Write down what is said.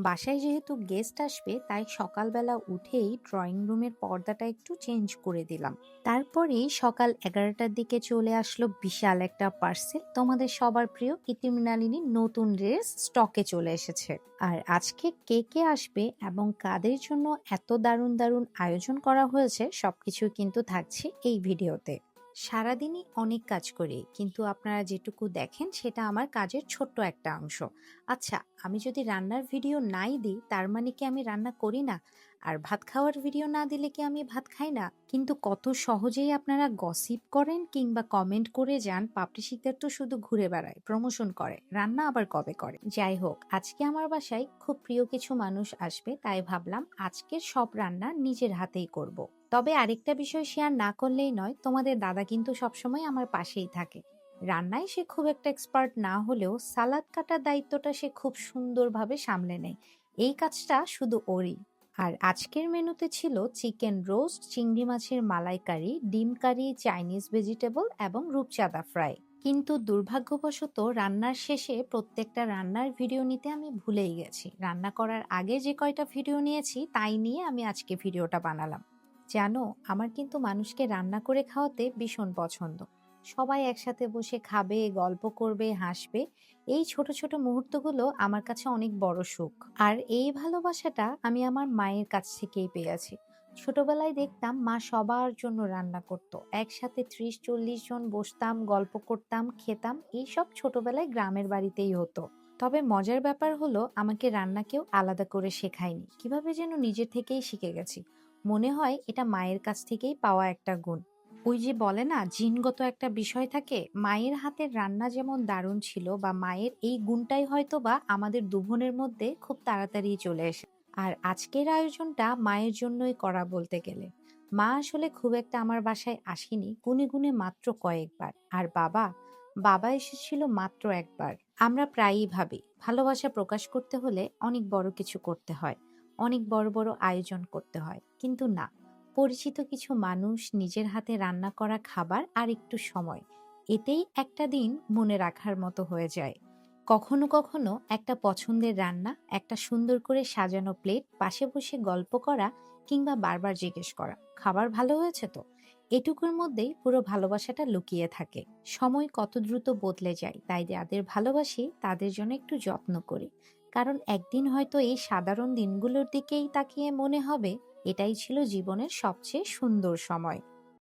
বাসায় যেহেতু গেস্ট আসবে তাই সকালবেলা উঠেই ড্রয়িং রুমের পর্দাটা একটু চেঞ্জ করে দিলাম। তারপরেই সকাল 11টার দিকে চলে আসলো বিশাল একটা পার্সেল। তোমাদের সবার প্রিয় ইতিমৃণালিনীর নতুন ড্রেস স্টকে চলে এসেছে। আর আজকে কে কে আসবে এবং কাদের জন্য এত দারুণ দারুণ আয়োজন করা হয়েছে সবকিছু কিন্তু থাকছে এই ভিডিওতে। সারাদিনই অনেক কাজ করি, কিন্তু আপনারা যেটুকু দেখেন সেটা আমার কাজের ছোট্ট একটা অংশ। আচ্ছা, আমি যদি রান্নার ভিডিও নাই দিই তার মানে কি আমি রান্না করি না? আর ভাত খাওয়ার ভিডিও না দিলে কি আমি ভাত খাই না? কিন্তু কত সহজেই আপনারা গসিপ করেন কিংবা কমেন্ট করে যান, পাপড়ি শিকদার তো শুধু ঘুরে বেড়ায়, প্রমোশন করে, রান্না আবার কবে করে? যাই হোক, আজকে আমার বাসায় খুব প্রিয় কিছু মানুষ আসবে, তাই ভাবলাম আজকের সব রান্না নিজের হাতেই করব। তবে আরেকটা বিষয় শেয়ার না করলেই নয়, তোমাদের দাদা কিন্তু সবসময় আমার পাশেই থাকে। রান্নায় সে খুব একটা এক্সপার্ট না হলেও সালাদ কাটার দায়িত্বটা সে খুব সুন্দরভাবে সামলে নেয়। এই কাজটা শুধু ওরই। আর আজকের মেনুতে ছিল চিকেন রোস্ট, চিংড়ি মাছের মালাইকারি, ডিম কারি, চাইনিজ ভেজিটেবল এবং রূপচাঁদা ফ্রাই। কিন্তু দুর্ভাগ্যবশত রান্নার শেষে প্রত্যেকটা রান্নার ভিডিও নিতে আমি ভুলেই গেছি। রান্না করার আগে যে কয়টা ভিডিও নিয়েছি তাই নিয়ে আমি আজকে ভিডিওটা বানালাম। জানো, আমার কিন্তু মানুষকে রান্না করে খাওয়াতে ভীষণ পছন্দ। সবাই একসাথে বসে খাবে, গল্প করবে, হাসবে। এই ছোট ছোট মুহূর্তগুলো আমার কাছে অনেক বড় সুখ। আর এই ভালোবাসাটা আমি আমার মায়ের কাছ থেকেই পেয়েছি। ছোটবেলায় দেখতাম মা সবার জন্য রান্না করতো, একসাথে 30-40 জন বসতাম, গল্প করতাম, খেতাম। এইসব ছোটবেলায় গ্রামের বাড়িতেই হতো। তবে মজার ব্যাপার হলো, আমাকে রান্না কেউ আলাদা করে শেখায়নি, কিভাবে যেন নিজের থেকেই শিখে গেছি। মনে হয় এটা মায়ের কাছ থেকেই পাওয়া একটা গুণ। ওই যে বলে না, জিনগত একটা বিষয় থাকে। মায়ের হাতের রান্না যেমন দারুণ ছিল, বা মায়ের এই গুণটাই হয়তো বা আমাদের দুভনের মধ্যে খুব তাড়াতাড়ি চলে এসে। আর আজকের আয়োজনটা মায়ের জন্যই করা বলতে গেলে। মা আসলে খুব একটা আমার বাসায় আসেনি, গুনে গুনে মাত্র কয়েকবার। আর বাবা বাবা এসেছিল মাত্র একবার। আমরা প্রায়ই ভাবি ভালোবাসা প্রকাশ করতে হলে অনেক বড় কিছু করতে হয়, অনেক বড় বড় আয়োজন করতে হয়, কিন্তু না। পরিচিত কিছু মানুষ, নিজের হাতে রান্না করা খাবার আর একটু সময়, এতেই একটা দিন মনে রাখার মতো হয়ে যায়। কখনো কখনো একটা পছন্দের রান্না, একটা সুন্দর করে সাজানো প্লেট, পাশে বসে গল্প করা কিংবা বারবার জিজ্ঞেস করা খাবার ভালো হয়েছে তো, এটুকুর মধ্যেই পুরো ভালোবাসাটা লুকিয়ে থাকে। সময় কত দ্রুত বদলে যায়, তাই যাদের ভালোবাসি তাদের জন্য একটু যত্ন করি। কারণ একদিন হয়তো এই সাধারণ দিনগুলোর দিকেই তাকিয়ে মনে হবে এটাই ছিল জীবনের সবচেয়ে সুন্দর সময়।